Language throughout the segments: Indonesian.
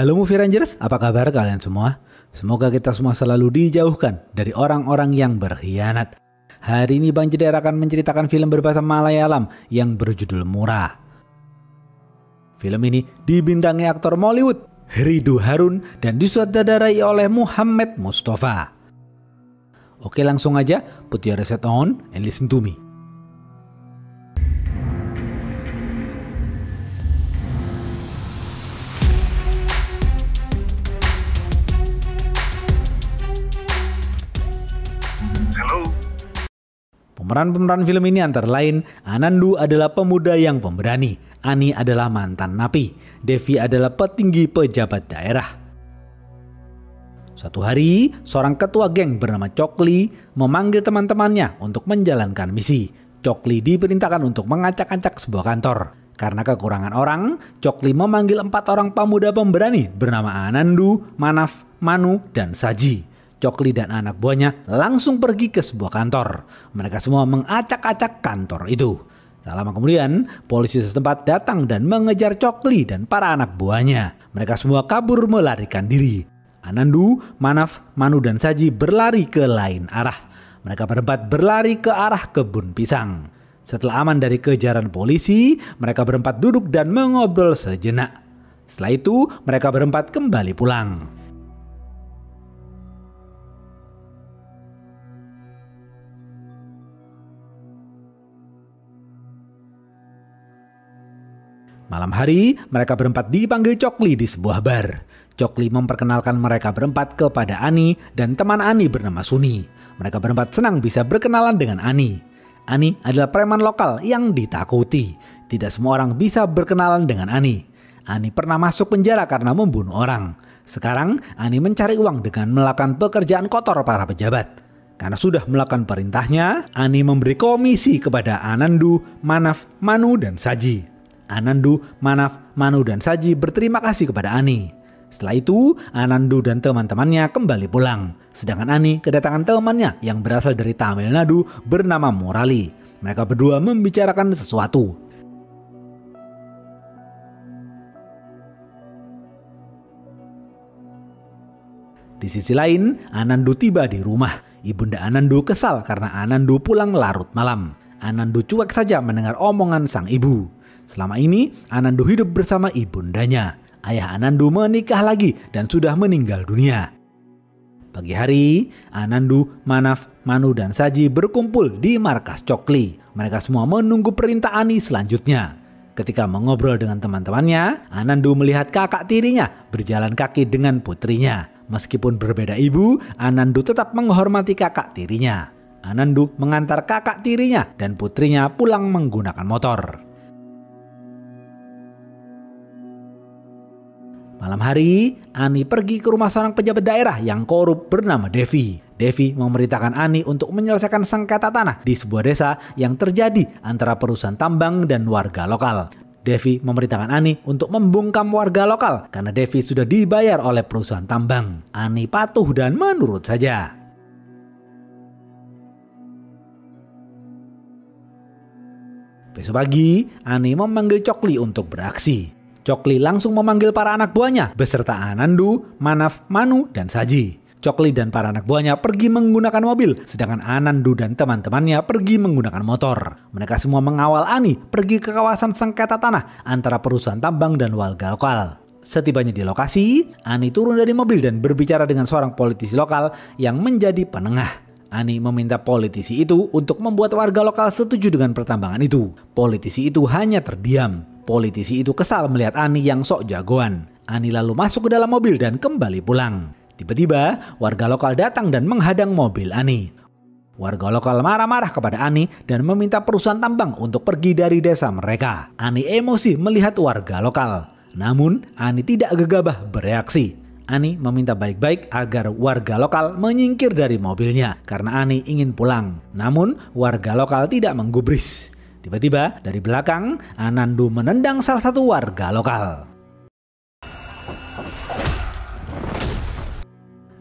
Halo Movie Rangers, apa kabar kalian semua? Semoga kita semua selalu dijauhkan dari orang-orang yang berkhianat. Hari ini Bang Jeder akan menceritakan film berbahasa Malayalam yang berjudul Murah. Film ini dibintangi aktor Mollywood Ridho Harun dan disutradarai oleh Muhammad Mustafa. Oke, langsung aja, put your headset on and listen to me. Pemeran-pemeran film ini antara lain Anandu adalah pemuda yang pemberani, Ani adalah mantan napi, Devi adalah petinggi pejabat daerah. Suatu hari, seorang ketua geng bernama Chokli memanggil teman-temannya untuk menjalankan misi. Chokli diperintahkan untuk mengacak-acak sebuah kantor. Karena kekurangan orang, Chokli memanggil 4 orang pemuda pemberani bernama Anandu, Manaf, Manu, dan Saji. Chokli dan anak buahnya langsung pergi ke sebuah kantor. Mereka semua mengacak-acak kantor itu. Tak lama kemudian, polisi setempat datang dan mengejar Chokli dan para anak buahnya. Mereka semua kabur melarikan diri. Anandu, Manaf, Manu, dan Saji berlari ke lain arah. Mereka berempat berlari ke arah kebun pisang. Setelah aman dari kejaran polisi, mereka berempat duduk dan mengobrol sejenak. Setelah itu, mereka berempat kembali pulang. Malam hari, mereka berempat dipanggil Chokli di sebuah bar. Chokli memperkenalkan mereka berempat kepada Ani dan teman Ani bernama Suni. Mereka berempat senang bisa berkenalan dengan Ani. Ani adalah preman lokal yang ditakuti. Tidak semua orang bisa berkenalan dengan Ani. Ani pernah masuk penjara karena membunuh orang. Sekarang, Ani mencari uang dengan melakukan pekerjaan kotor para pejabat. Karena sudah melakukan perintahnya, Ani memberi komisi kepada Anandu, Manaf, Manu, dan Saji. Anandu, Manaf, Manu, dan Saji berterima kasih kepada Ani. Setelah itu, Anandu dan teman-temannya kembali pulang. Sedangkan Ani kedatangan temannya yang berasal dari Tamil Nadu bernama Murali. Mereka berdua membicarakan sesuatu. Di sisi lain, Anandu tiba di rumah. Ibunda Anandu kesal karena Anandu pulang larut malam. Anandu cuek saja mendengar omongan sang ibu. Selama ini, Anandu hidup bersama ibundanya. Ayah Anandu menikah lagi dan sudah meninggal dunia. Pagi hari, Anandu, Manaf, Manu, dan Saji berkumpul di markas Chokli. Mereka semua menunggu perintah Ani selanjutnya. Ketika mengobrol dengan teman-temannya, Anandu melihat kakak tirinya berjalan kaki dengan putrinya. Meskipun berbeda ibu, Anandu tetap menghormati kakak tirinya. Anandu mengantar kakak tirinya dan putrinya pulang menggunakan motor. Malam hari, Ani pergi ke rumah seorang pejabat daerah yang korup bernama Devi. Devi memerintahkan Ani untuk menyelesaikan sengketa tanah di sebuah desa yang terjadi antara perusahaan tambang dan warga lokal. Devi memerintahkan Ani untuk membungkam warga lokal karena Devi sudah dibayar oleh perusahaan tambang. Ani patuh dan menurut saja. Besok pagi, Ani memanggil Chokli untuk beraksi. Chokli langsung memanggil para anak buahnya beserta Anandu, Manaf, Manu, dan Saji. Chokli dan para anak buahnya pergi menggunakan mobil, sedangkan Anandu dan teman-temannya pergi menggunakan motor. Mereka semua mengawal Ani pergi ke kawasan sengketa tanah antara perusahaan tambang dan warga lokal. Setibanya di lokasi, Ani turun dari mobil dan berbicara dengan seorang politisi lokal yang menjadi penengah. Ani meminta politisi itu untuk membuat warga lokal setuju dengan pertambangan itu. Politisi itu hanya terdiam. Politisi itu kesal melihat Ani yang sok jagoan. Ani lalu masuk ke dalam mobil dan kembali pulang. Tiba-tiba, warga lokal datang dan menghadang mobil Ani. Warga lokal marah-marah kepada Ani dan meminta perusahaan tambang untuk pergi dari desa mereka. Ani emosi melihat warga lokal. Namun, Ani tidak gegabah bereaksi. Ani meminta baik-baik agar warga lokal menyingkir dari mobilnya karena Ani ingin pulang. Namun, warga lokal tidak menggubris. Tiba-tiba dari belakang, Anandu menendang salah satu warga lokal.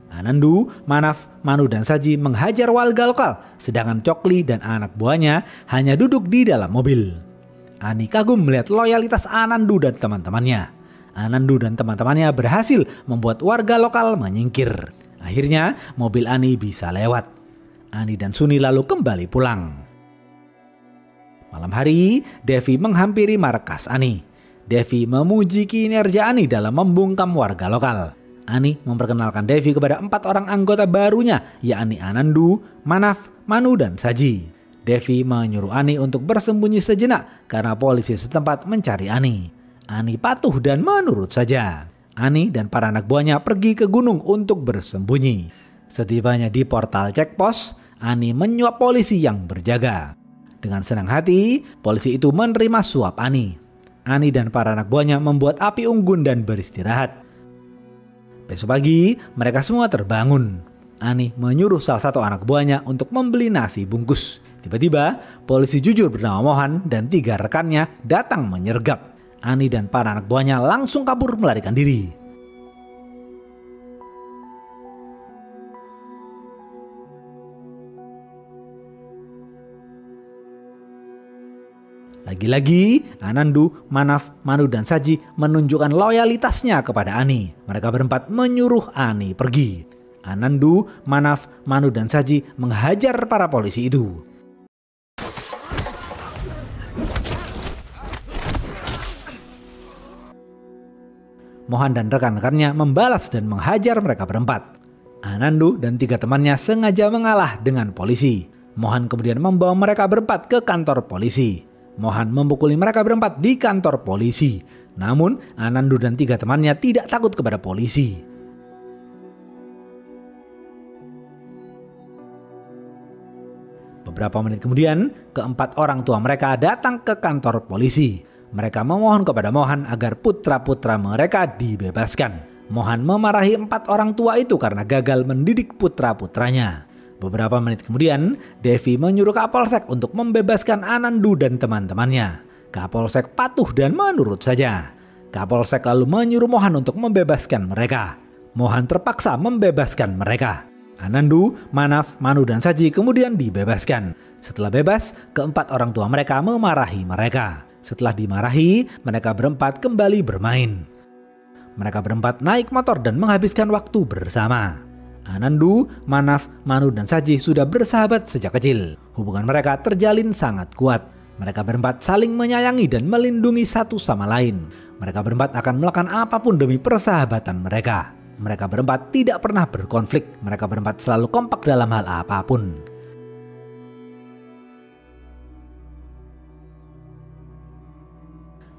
Anandu, Manaf, Manu, dan Saji menghajar warga lokal, sedangkan Chokli dan anak buahnya hanya duduk di dalam mobil. Ani kagum melihat loyalitas Anandu dan teman-temannya. Anandu dan teman-temannya berhasil membuat warga lokal menyingkir. Akhirnya mobil Ani bisa lewat. Ani dan Suni lalu kembali pulang. Malam hari, Devi menghampiri markas Ani. Devi memuji kinerja Ani dalam membungkam warga lokal. Ani memperkenalkan Devi kepada 4 orang anggota barunya, yakni Anandu, Manaf, Manu, dan Saji. Devi menyuruh Ani untuk bersembunyi sejenak karena polisi setempat mencari Ani. Ani patuh dan menurut saja. Ani dan para anak buahnya pergi ke gunung untuk bersembunyi. Setibanya di portal cek pos, Ani menyuap polisi yang berjaga. Dengan senang hati, polisi itu menerima suap Ani. Ani dan para anak buahnya membuat api unggun dan beristirahat. Besok pagi, mereka semua terbangun. Ani menyuruh salah satu anak buahnya untuk membeli nasi bungkus. Tiba-tiba, polisi jujur bernama Mohan dan 3 rekannya datang menyergap. Ani dan para anak buahnya langsung kabur melarikan diri. Lagi-lagi, Anandu, Manaf, Manu, dan Saji menunjukkan loyalitasnya kepada Ani. Mereka berempat menyuruh Ani pergi. Anandu, Manaf, Manu, dan Saji menghajar para polisi itu. Mohan dan rekan-rekannya membalas dan menghajar mereka berempat. Anandu dan 3 temannya sengaja mengalah dengan polisi. Mohan kemudian membawa mereka berempat ke kantor polisi. Mohan memukuli mereka berempat di kantor polisi. Namun Anandu dan 3 temannya tidak takut kepada polisi. Beberapa menit kemudian, ke-4 orang tua mereka datang ke kantor polisi. Mereka memohon kepada Mohan agar putra-putra mereka dibebaskan. Mohan memarahi 4 orang tua itu karena gagal mendidik putra-putranya. Beberapa menit kemudian, Devi menyuruh Kapolsek untuk membebaskan Anandu dan teman-temannya. Kapolsek patuh dan menurut saja. Kapolsek lalu menyuruh Mohan untuk membebaskan mereka. Mohan terpaksa membebaskan mereka. Anandu, Manaf, Manu, dan Saji kemudian dibebaskan. Setelah bebas, ke-4 orang tua mereka memarahi mereka. Setelah dimarahi, mereka berempat kembali bermain. Mereka berempat naik motor dan menghabiskan waktu bersama. Anandu, Manaf, Manu, dan Saji sudah bersahabat sejak kecil. Hubungan mereka terjalin sangat kuat. Mereka berempat saling menyayangi dan melindungi satu sama lain. Mereka berempat akan melakukan apapun demi persahabatan mereka. Mereka berempat tidak pernah berkonflik. Mereka berempat selalu kompak dalam hal apapun.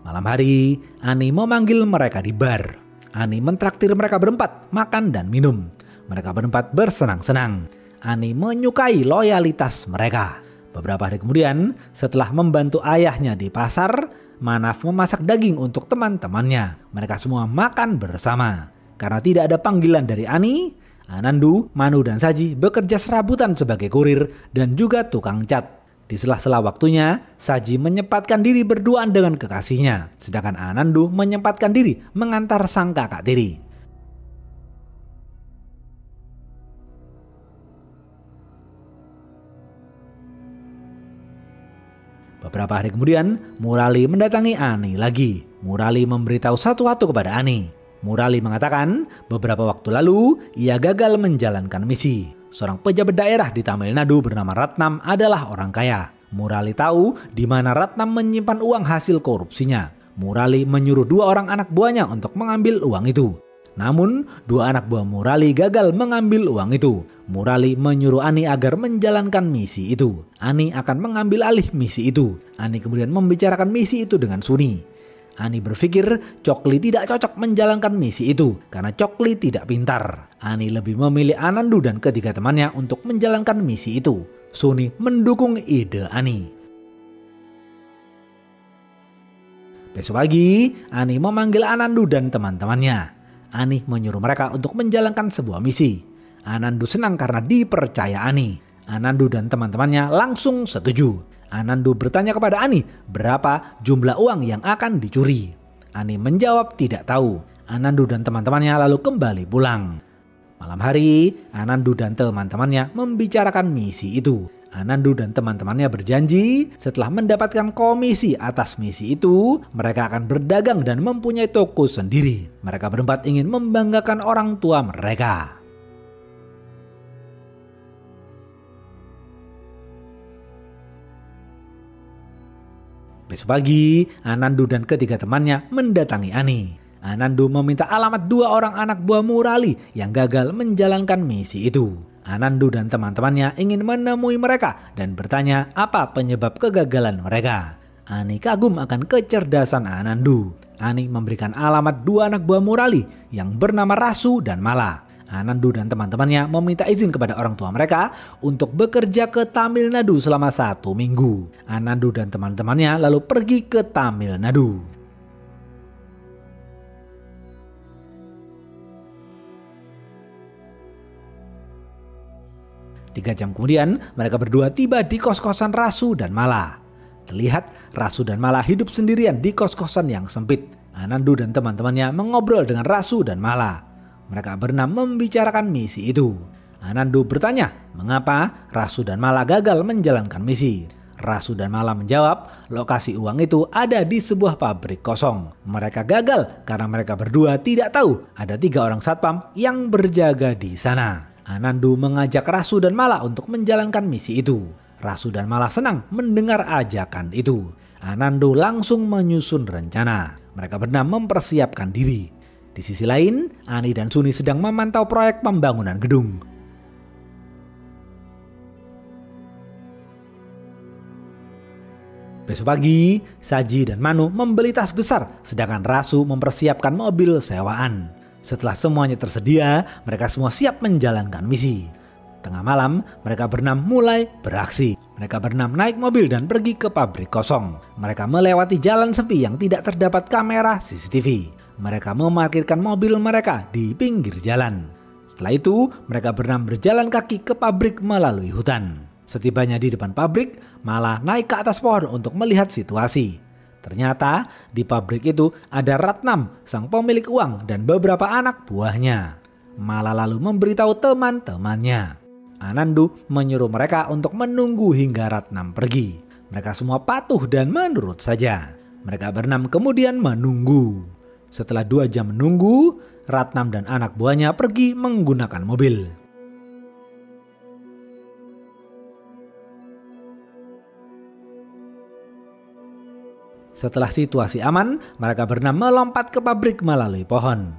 Malam hari, Ani memanggil mereka di bar. Ani mentraktir mereka berempat makan dan minum. Mereka berempat bersenang-senang. Ani menyukai loyalitas mereka. Beberapa hari kemudian, setelah membantu ayahnya di pasar, Manaf memasak daging untuk teman-temannya. Mereka semua makan bersama. Karena tidak ada panggilan dari Ani, Anandu, Manu, dan Saji bekerja serabutan sebagai kurir dan juga tukang cat. Di sela-sela waktunya, Saji menyempatkan diri berduaan dengan kekasihnya, sedangkan Anandu menyempatkan diri mengantar sang kakak tiri. Beberapa hari kemudian, Murali mendatangi Ani lagi. Murali memberitahu satu-satu kepada Ani. Murali mengatakan beberapa waktu lalu ia gagal menjalankan misi. Seorang pejabat daerah di Tamil Nadu bernama Ratnam adalah orang kaya. Murali tahu di mana Ratnam menyimpan uang hasil korupsinya. Murali menyuruh 2 orang anak buahnya untuk mengambil uang itu. Namun 2 anak buah Murali gagal mengambil uang itu. Murali menyuruh Ani agar menjalankan misi itu. Ani akan mengambil alih misi itu. Ani kemudian membicarakan misi itu dengan Suni. Ani berpikir Chokli tidak cocok menjalankan misi itu karena Chokli tidak pintar. Ani lebih memilih Anandu dan ketiga temannya untuk menjalankan misi itu. Suni mendukung ide Ani. Besok pagi, Ani memanggil Anandu dan teman-temannya. Ani menyuruh mereka untuk menjalankan sebuah misi. Anandu senang karena dipercaya Ani. Anandu dan teman-temannya langsung setuju. Anandu bertanya kepada Ani berapa jumlah uang yang akan dicuri. Ani menjawab tidak tahu. Anandu dan teman-temannya lalu kembali pulang. Malam hari, Anandu dan teman-temannya membicarakan misi itu. Anandu dan teman-temannya berjanji setelah mendapatkan komisi atas misi itu, mereka akan berdagang dan mempunyai toko sendiri. Mereka berempat ingin membanggakan orang tua mereka. Besok pagi, Anandu dan ketiga temannya mendatangi Ani. Anandu meminta alamat dua orang anak buah Murali yang gagal menjalankan misi itu. Anandu dan teman-temannya ingin menemui mereka dan bertanya apa penyebab kegagalan mereka. Ani kagum akan kecerdasan Anandu. Ani memberikan alamat dua anak buah Murali yang bernama Rasu dan Mala. Anandu dan teman-temannya meminta izin kepada orang tua mereka untuk bekerja ke Tamil Nadu selama 1 minggu. Anandu dan teman-temannya lalu pergi ke Tamil Nadu. Tiga jam kemudian, mereka berdua tiba di kos-kosan Rasu dan Mala. Terlihat Rasu dan Mala hidup sendirian di kos-kosan yang sempit. Anandu dan teman-temannya mengobrol dengan Rasu dan Mala. Mereka berenam membicarakan misi itu. Anandu bertanya mengapa Rasu dan Mala gagal menjalankan misi. Rasu dan Mala menjawab lokasi uang itu ada di sebuah pabrik kosong. Mereka gagal karena mereka berdua tidak tahu ada 3 orang satpam yang berjaga di sana. Anandu mengajak Rasu dan Mala untuk menjalankan misi itu. Rasu dan Mala senang mendengar ajakan itu. Anandu langsung menyusun rencana. Mereka berenam mempersiapkan diri. Di sisi lain, Ani dan Suni sedang memantau proyek pembangunan gedung. Besok pagi, Saji dan Manu membeli tas besar, sedangkan Rasu mempersiapkan mobil sewaan. Setelah semuanya tersedia, mereka semua siap menjalankan misi. Tengah malam, mereka berenam mulai beraksi. Mereka berenam naik mobil dan pergi ke pabrik kosong. Mereka melewati jalan sepi yang tidak terdapat kamera CCTV. Mereka memarkirkan mobil mereka di pinggir jalan. Setelah itu, mereka berenam berjalan kaki ke pabrik melalui hutan. Setibanya di depan pabrik, Mala naik ke atas pohon untuk melihat situasi. Ternyata di pabrik itu ada Ratnam, sang pemilik uang, dan beberapa anak buahnya. Mala lalu memberitahu teman-temannya. Anandu menyuruh mereka untuk menunggu hingga Ratnam pergi. Mereka semua patuh dan menurut saja. Mereka berenam kemudian menunggu. Setelah 2 jam menunggu, Ratnam dan anak buahnya pergi menggunakan mobil. Setelah situasi aman, mereka berenam melompat ke pabrik melalui pohon.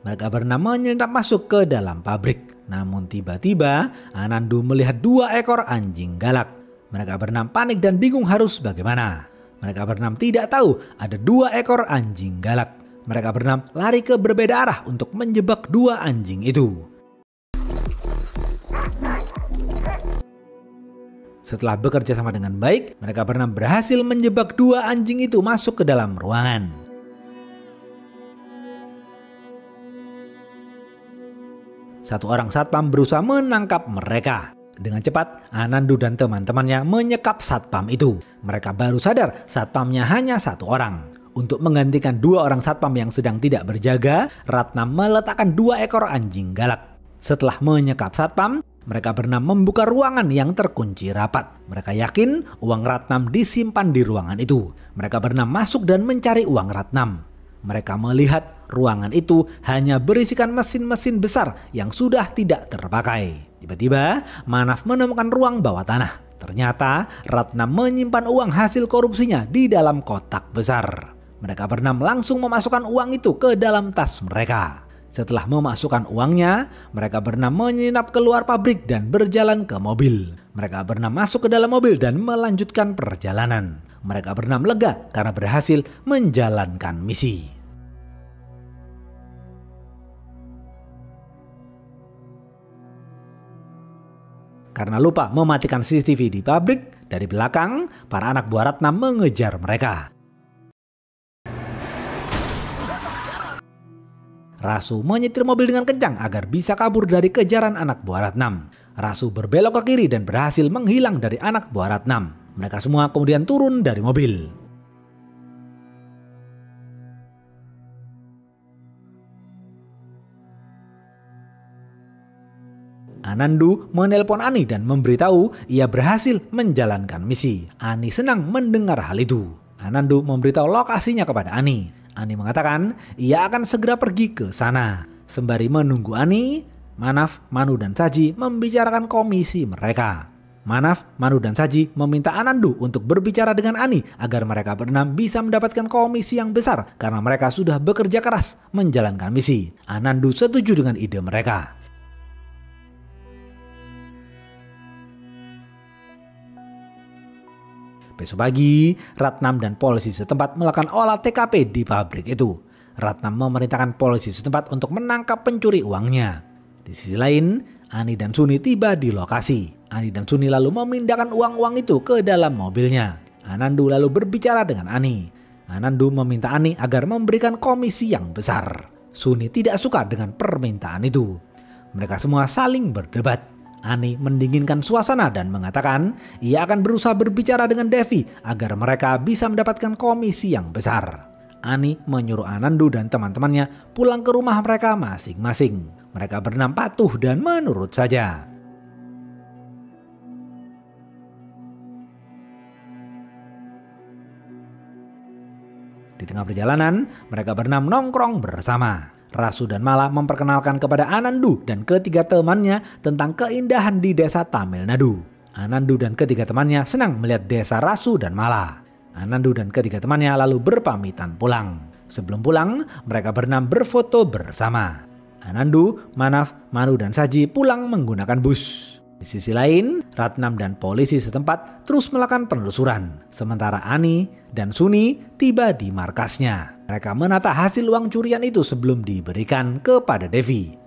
Mereka berenam menyelinap masuk ke dalam pabrik. Namun tiba-tiba, Anandu melihat 2 ekor anjing galak. Mereka berenam panik dan bingung harus bagaimana. Mereka berenam tidak tahu ada 2 ekor anjing galak. Mereka berenam lari ke berbeda arah untuk menjebak 2 anjing itu. Setelah bekerja sama dengan baik, mereka berenam berhasil menjebak 2 anjing itu masuk ke dalam ruangan. Satu orang satpam berusaha menangkap mereka. Dengan cepat, Anandu dan teman-temannya menyekap satpam itu. Mereka baru sadar satpamnya hanya 1 orang. Untuk menggantikan 2 orang satpam yang sedang tidak berjaga, Ratnam meletakkan 2 ekor anjing galak. Setelah menyekap satpam, mereka berenam membuka ruangan yang terkunci rapat. Mereka yakin uang Ratnam disimpan di ruangan itu. Mereka berenam masuk dan mencari uang Ratnam. Mereka melihat ruangan itu hanya berisikan mesin-mesin besar yang sudah tidak terpakai. Tiba-tiba, Manaf menemukan ruang bawah tanah. Ternyata Ratnam menyimpan uang hasil korupsinya di dalam kotak besar. Mereka berenam langsung memasukkan uang itu ke dalam tas mereka. Setelah memasukkan uangnya, mereka berenam menyelinap keluar pabrik dan berjalan ke mobil. Mereka berenam masuk ke dalam mobil dan melanjutkan perjalanan. Mereka berenam lega karena berhasil menjalankan misi. Karena lupa mematikan CCTV di pabrik, dari belakang, para anak buah Ratnam mengejar mereka. Rasu menyetir mobil dengan kencang agar bisa kabur dari kejaran anak buah Ratnam. Rasu berbelok ke kiri dan berhasil menghilang dari anak buah Ratnam. Mereka semua kemudian turun dari mobil. Anandu menelpon Ani dan memberitahu ia berhasil menjalankan misi. Ani senang mendengar hal itu. Anandu memberitahu lokasinya kepada Ani. Ani mengatakan ia akan segera pergi ke sana. Sembari menunggu Ani, Manaf, Manu, dan Saji membicarakan komisi mereka. Manaf, Manu, dan Saji meminta Anandu untuk berbicara dengan Ani agar mereka berenam bisa mendapatkan komisi yang besar karena mereka sudah bekerja keras menjalankan misi. Anandu setuju dengan ide mereka. Besok pagi, Ratnam dan polisi setempat melakukan olah TKP di pabrik itu. Ratnam memerintahkan polisi setempat untuk menangkap pencuri uangnya. Di sisi lain, Ani dan Suni tiba di lokasi. Ani dan Suni lalu memindahkan uang-uang itu ke dalam mobilnya. Anandu lalu berbicara dengan Ani. Anandu meminta Ani agar memberikan komisi yang besar. Suni tidak suka dengan permintaan itu. Mereka semua saling berdebat. Ani mendinginkan suasana dan mengatakan ia akan berusaha berbicara dengan Devi agar mereka bisa mendapatkan komisi yang besar. Ani menyuruh Anandu dan teman-temannya pulang ke rumah mereka masing-masing. Mereka berenam patuh dan menurut saja. Di tengah perjalanan, mereka berenam nongkrong bersama. Rasu dan Mala memperkenalkan kepada Anandu dan ketiga temannya tentang keindahan di desa Tamil Nadu. Anandu dan ketiga temannya senang melihat desa Rasu dan Mala. Anandu dan ketiga temannya lalu berpamitan pulang. Sebelum pulang, mereka berenam berfoto bersama. Anandu, Manaf, Manu, dan Saji pulang menggunakan bus. Di sisi lain, Ratnam dan polisi setempat terus melakukan penelusuran. Sementara Ani dan Suni tiba di markasnya. Mereka menata hasil uang curian itu sebelum diberikan kepada Devi.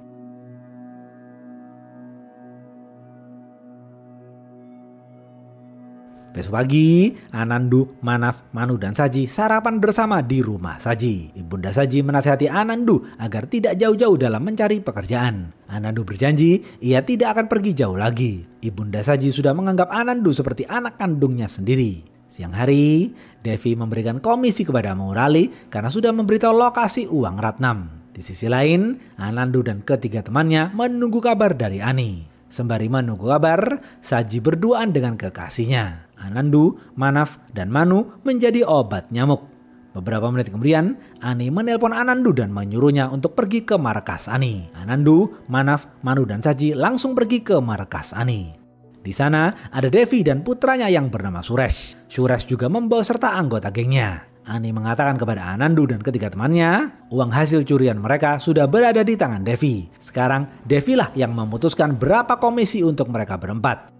Besok pagi, Anandu, Manaf, Manu, dan Saji sarapan bersama di rumah Saji. Ibunda Saji menasihati Anandu agar tidak jauh-jauh dalam mencari pekerjaan. Anandu berjanji ia tidak akan pergi jauh lagi. Ibunda Saji sudah menganggap Anandu seperti anak kandungnya sendiri. Siang hari, Devi memberikan komisi kepada Murali karena sudah memberitahu lokasi uang Ratnam. Di sisi lain, Anandu dan ketiga temannya menunggu kabar dari Ani. Sembari menunggu kabar, Saji berduaan dengan kekasihnya. Anandu, Manaf, dan Manu menjadi obat nyamuk. Beberapa menit kemudian, Ani menelpon Anandu dan menyuruhnya untuk pergi ke markas Ani. Anandu, Manaf, Manu, dan Saji langsung pergi ke markas Ani. Di sana ada Devi dan putranya yang bernama Suresh. Suresh juga membawa serta anggota gengnya. Ani mengatakan kepada Anandu dan ketiga temannya, uang hasil curian mereka sudah berada di tangan Devi. Sekarang Devi lah yang memutuskan berapa komisi untuk mereka berempat.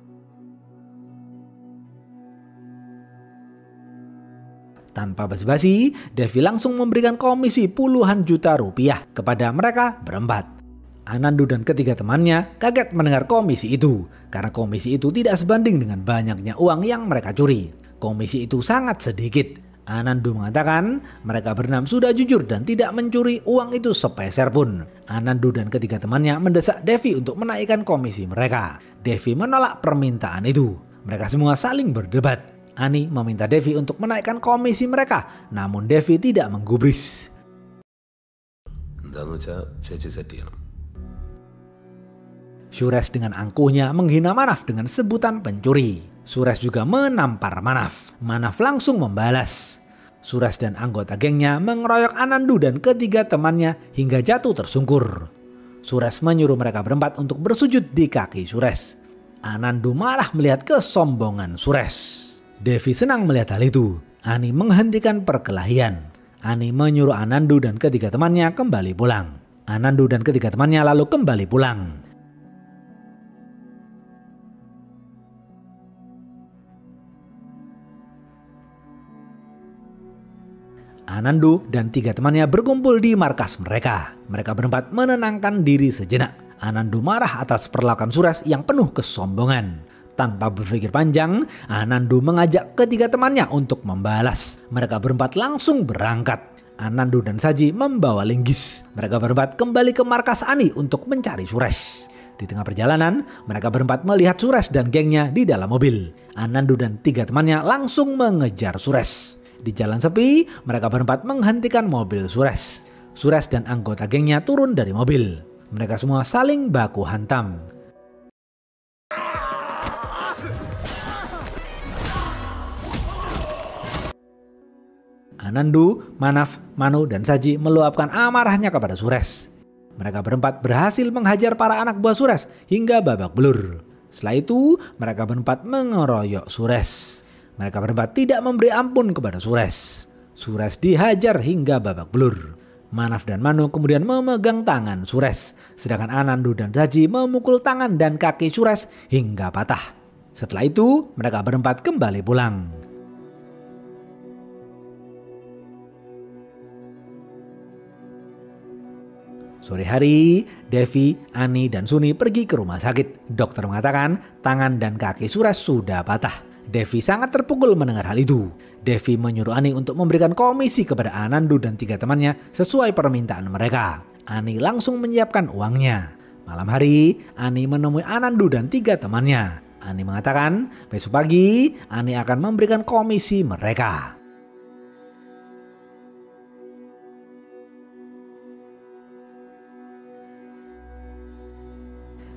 Tanpa basa-basi, Devi langsung memberikan komisi puluhan juta rupiah kepada mereka berempat. Anandu dan ketiga temannya kaget mendengar komisi itu, karena komisi itu tidak sebanding dengan banyaknya uang yang mereka curi. Komisi itu sangat sedikit. Anandu mengatakan mereka berenam sudah jujur dan tidak mencuri uang itu sepeser pun. Anandu dan ketiga temannya mendesak Devi untuk menaikkan komisi mereka. Devi menolak permintaan itu. Mereka semua saling berdebat. Ani meminta Devi untuk menaikkan komisi mereka, namun Devi tidak menggubris. Suresh dengan angkuhnya menghina Manaf dengan sebutan pencuri. Suresh juga menampar Manaf. Manaf langsung membalas. Suresh dan anggota gengnya mengeroyok Anandu dan ketiga temannya hingga jatuh tersungkur. Suresh menyuruh mereka berempat untuk bersujud di kaki Suresh. Anandu marah melihat kesombongan Suresh. Devi senang melihat hal itu. Ani menghentikan perkelahian. Ani menyuruh Anandu dan ketiga temannya kembali pulang. Anandu dan ketiga temannya lalu kembali pulang. Anandu dan tiga temannya berkumpul di markas mereka. Mereka berempat menenangkan diri sejenak. Anandu marah atas perlakuan Suresh yang penuh kesombongan. Tanpa berpikir panjang, Anandu mengajak ketiga temannya untuk membalas. Mereka berempat langsung berangkat. Anandu dan Saji membawa linggis. Mereka berempat kembali ke markas Ani untuk mencari Suresh. Di tengah perjalanan, mereka berempat melihat Suresh dan gengnya di dalam mobil. Anandu dan tiga temannya langsung mengejar Suresh. Di jalan sepi, mereka berempat menghentikan mobil Suresh. Suresh dan anggota gengnya turun dari mobil. Mereka semua saling baku hantam. Anandu, Manaf, Manu, dan Saji meluapkan amarahnya kepada Sures. Mereka berempat berhasil menghajar para anak buah Sures hingga babak belur. Setelah itu, mereka berempat mengeroyok Sures. Mereka berempat tidak memberi ampun kepada Sures. Sures dihajar hingga babak belur. Manaf dan Manu kemudian memegang tangan Sures, sedangkan Anandu dan Saji memukul tangan dan kaki Sures hingga patah. Setelah itu, mereka berempat kembali pulang. Sore hari, Devi, Ani, dan Suni pergi ke rumah sakit. Dokter mengatakan tangan dan kaki Sures sudah patah. Devi sangat terpukul mendengar hal itu. Devi menyuruh Ani untuk memberikan komisi kepada Anandu dan 3 temannya sesuai permintaan mereka. Ani langsung menyiapkan uangnya. Malam hari, Ani menemui Anandu dan 3 temannya. Ani mengatakan besok pagi Ani akan memberikan komisi mereka.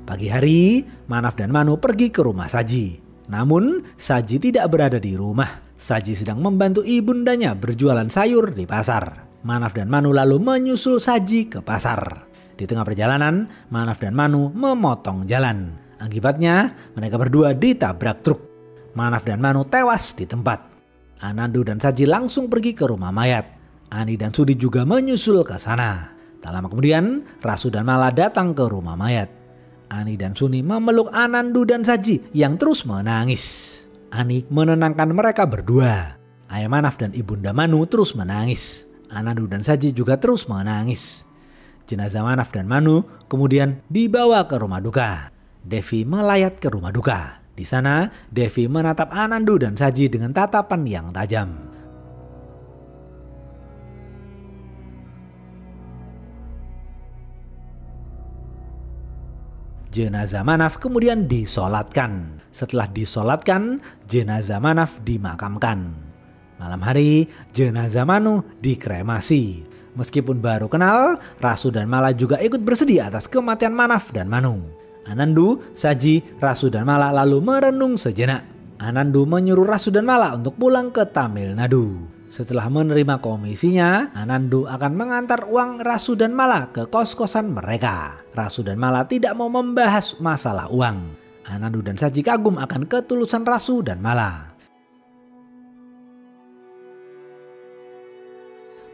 Pagi hari, Manaf dan Manu pergi ke rumah Saji. Namun, Saji tidak berada di rumah. Saji sedang membantu ibundanya berjualan sayur di pasar. Manaf dan Manu lalu menyusul Saji ke pasar. Di tengah perjalanan, Manaf dan Manu memotong jalan. Akibatnya, mereka berdua ditabrak truk. Manaf dan Manu tewas di tempat. Anandu dan Saji langsung pergi ke rumah mayat. Ani dan Sudi juga menyusul ke sana. Tak lama kemudian, Rasu dan Mala datang ke rumah mayat. Ani dan Suni memeluk Anandu dan Saji yang terus menangis. Ani menenangkan mereka berdua. Ayah Manaf dan Ibunda Manu terus menangis. Anandu dan Saji juga terus menangis. Jenazah Manaf dan Manu kemudian dibawa ke rumah duka. Devi melayat ke rumah duka. Di sana, Devi menatap Anandu dan Saji dengan tatapan yang tajam. Jenazah Manaf kemudian disolatkan. Setelah disolatkan, jenazah Manaf dimakamkan. Malam hari, jenazah Manu dikremasi. Meskipun baru kenal, Rasu dan Mala juga ikut bersedih atas kematian Manaf dan Manu. Anandu, Saji, Rasu dan Mala lalu merenung sejenak. Anandu menyuruh Rasu dan Mala untuk pulang ke Tamil Nadu. Setelah menerima komisinya, Anandu akan mengantar uang Rasu dan Mala ke kos-kosan mereka. Rasu dan Mala tidak mau membahas masalah uang. Anandu dan Saji kagum akan ketulusan Rasu dan Mala.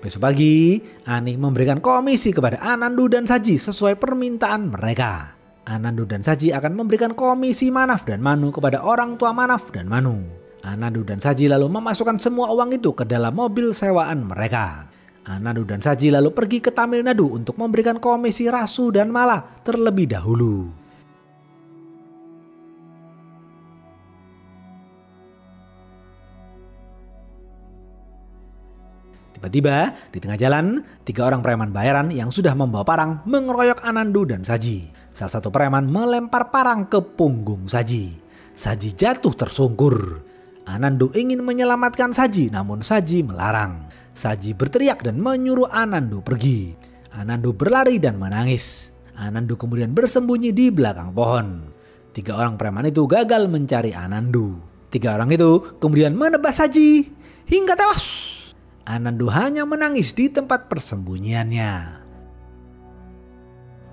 Besok pagi, Ani memberikan komisi kepada Anandu dan Saji sesuai permintaan mereka. Anandu dan Saji akan memberikan komisi Manaf dan Manu kepada orang tua Manaf dan Manu. Anandu dan Saji lalu memasukkan semua uang itu ke dalam mobil sewaan mereka. Anandu dan Saji lalu pergi ke Tamil Nadu untuk memberikan komisi Rasu dan Mala terlebih dahulu. Tiba-tiba di tengah jalan, 3 orang preman bayaran yang sudah membawa parang mengeroyok Anandu dan Saji. Salah satu preman melempar parang ke punggung Saji. Saji jatuh tersungkur. Anandu ingin menyelamatkan Saji, namun Saji melarang. Saji berteriak dan menyuruh Anandu pergi. Anandu berlari dan menangis. Anandu kemudian bersembunyi di belakang pohon. 3 orang preman itu gagal mencari Anandu. 3 orang itu kemudian menebas Saji hingga tewas. Anandu hanya menangis di tempat persembunyiannya.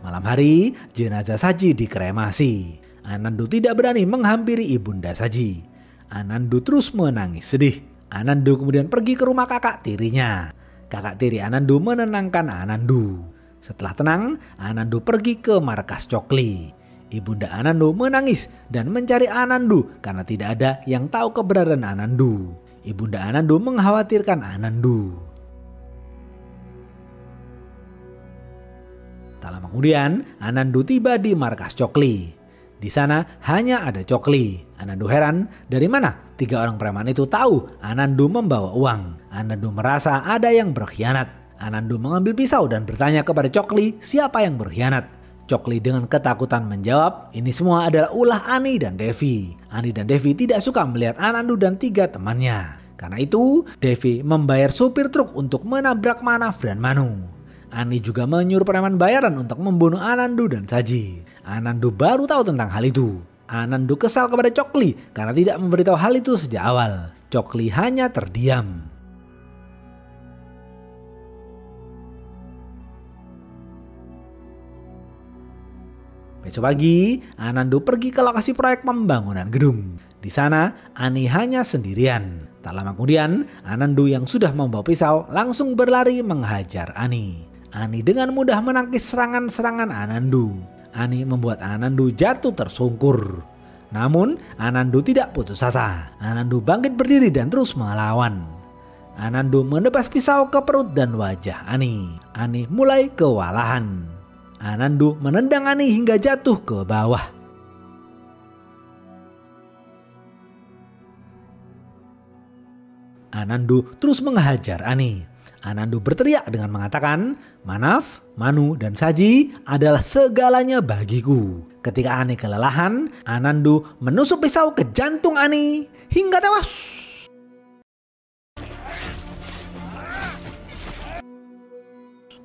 Malam hari, jenazah Saji dikremasi. Anandu tidak berani menghampiri ibunda Saji. Anandu terus menangis sedih. Anandu kemudian pergi ke rumah kakak tirinya. Kakak tiri Anandu menenangkan Anandu. Setelah tenang, Anandu pergi ke markas Chokli. Ibunda Anandu menangis dan mencari Anandu karena tidak ada yang tahu keberadaan Anandu. Ibunda Anandu mengkhawatirkan Anandu. Tak lama kemudian, Anandu tiba di markas Chokli. Di sana hanya ada Chokli. Anandu heran, dari mana 3 orang preman itu tahu Anandu membawa uang. Anandu merasa ada yang berkhianat. Anandu mengambil pisau dan bertanya kepada Chokli siapa yang berkhianat. Chokli dengan ketakutan menjawab, ini semua adalah ulah Ani dan Devi. Ani dan Devi tidak suka melihat Anandu dan 3 temannya. Karena itu, Devi membayar supir truk untuk menabrak Manaf dan Manu. Ani juga menyuruh preman bayaran untuk membunuh Anandu dan Saji. Anandu baru tahu tentang hal itu. Anandu kesal kepada Chokli karena tidak memberitahu hal itu sejak awal. Chokli hanya terdiam. Besok pagi, Anandu pergi ke lokasi proyek pembangunan gedung. Di sana, Ani hanya sendirian. Tak lama kemudian, Anandu yang sudah membawa pisau langsung berlari menghajar Ani. Ani dengan mudah menangkis serangan-serangan Anandu. Ani membuat Anandu jatuh tersungkur. Namun, Anandu tidak putus asa. Anandu bangkit berdiri dan terus melawan. Anandu menebas pisau ke perut dan wajah Ani. Ani mulai kewalahan. Anandu menendang Ani hingga jatuh ke bawah. Anandu terus menghajar Ani. Anandu berteriak dengan mengatakan, "Manaf, Manu, dan Saji adalah segalanya bagiku." Ketika Ani kelelahan, Anandu menusuk pisau ke jantung Ani hingga tewas.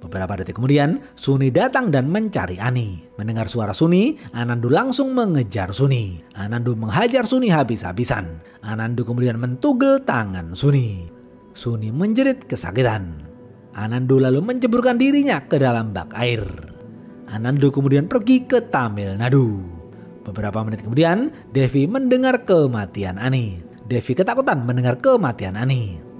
Beberapa detik kemudian, Suni datang dan mencari Ani. Mendengar suara Suni, Anandu langsung mengejar Suni. Anandu menghajar Suni habis-habisan. Anandu kemudian mentugel tangan Suni. Suni menjerit kesakitan. Anandu lalu menceburkan dirinya ke dalam bak air. Anandu kemudian pergi ke Tamil Nadu. Beberapa menit kemudian, Devi mendengar kematian Ani. Devi ketakutan mendengar kematian Ani.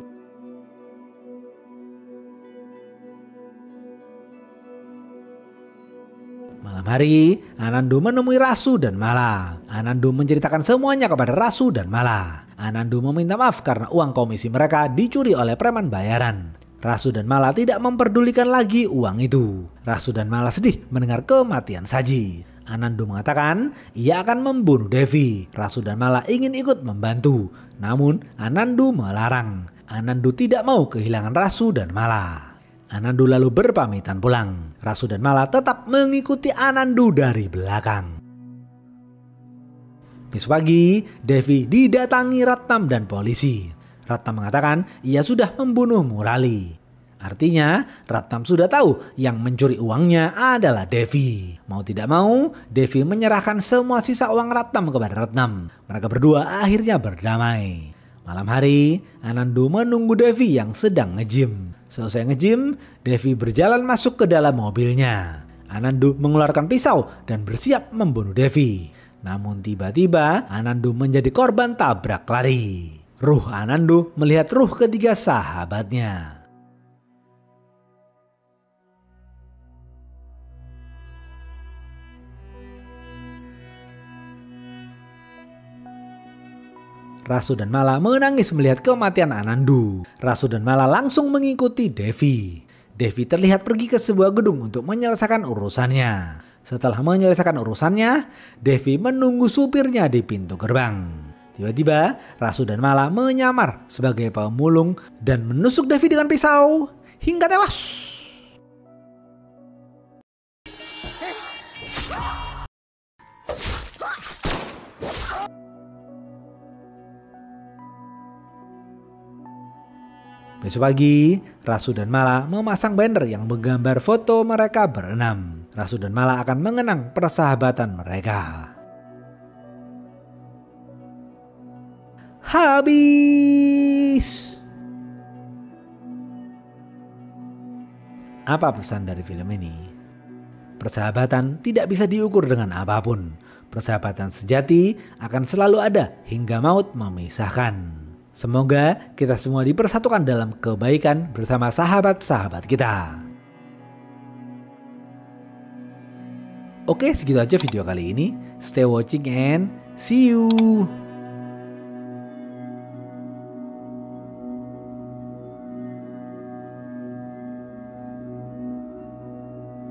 Malam hari, Anandu menemui Rasu dan Mala. Anandu menceritakan semuanya kepada Rasu dan Mala. Anandu meminta maaf karena uang komisi mereka dicuri oleh preman bayaran. Rasu dan Mala tidak memperdulikan lagi uang itu. Rasu dan Mala sedih mendengar kematian Saji. Anandu mengatakan ia akan membunuh Devi. Rasu dan Mala ingin ikut membantu. Namun Anandu melarang. Anandu tidak mau kehilangan Rasu dan Mala. Anandu lalu berpamitan pulang. Rasu dan Mala tetap mengikuti Anandu dari belakang. Besok pagi, Devi didatangi Ratnam dan polisi. Ratnam mengatakan ia sudah membunuh Murali. Artinya, Ratnam sudah tahu yang mencuri uangnya adalah Devi. Mau tidak mau, Devi menyerahkan semua sisa uang Ratnam kepada Ratnam. Mereka berdua akhirnya berdamai. Malam hari, Anandu menunggu Devi yang sedang nge-gym. Selesai nge-gym, Devi berjalan masuk ke dalam mobilnya. Anandu mengeluarkan pisau dan bersiap membunuh Devi. Namun tiba-tiba Anandu menjadi korban tabrak lari. Ruh Anandu melihat ruh ketiga sahabatnya. Rasu dan Mala menangis melihat kematian Anandu. Rasu dan Mala langsung mengikuti Devi. Devi terlihat pergi ke sebuah gedung untuk menyelesaikan urusannya. Setelah menyelesaikan urusannya, Devi menunggu supirnya di pintu gerbang. Tiba-tiba, Rasu dan Mala menyamar sebagai pemulung dan menusuk Devi dengan pisau hingga tewas. Besok pagi, Rasu dan Mala memasang banner yang menggambar foto mereka berenam. Rasu dan Mala akan mengenang persahabatan mereka. Habis. Apa pesan dari film ini? Persahabatan tidak bisa diukur dengan apapun. Persahabatan sejati akan selalu ada hingga maut memisahkan. Semoga kita semua dipersatukan dalam kebaikan bersama sahabat-sahabat kita. Oke, segitu aja video kali ini. Stay watching and see you.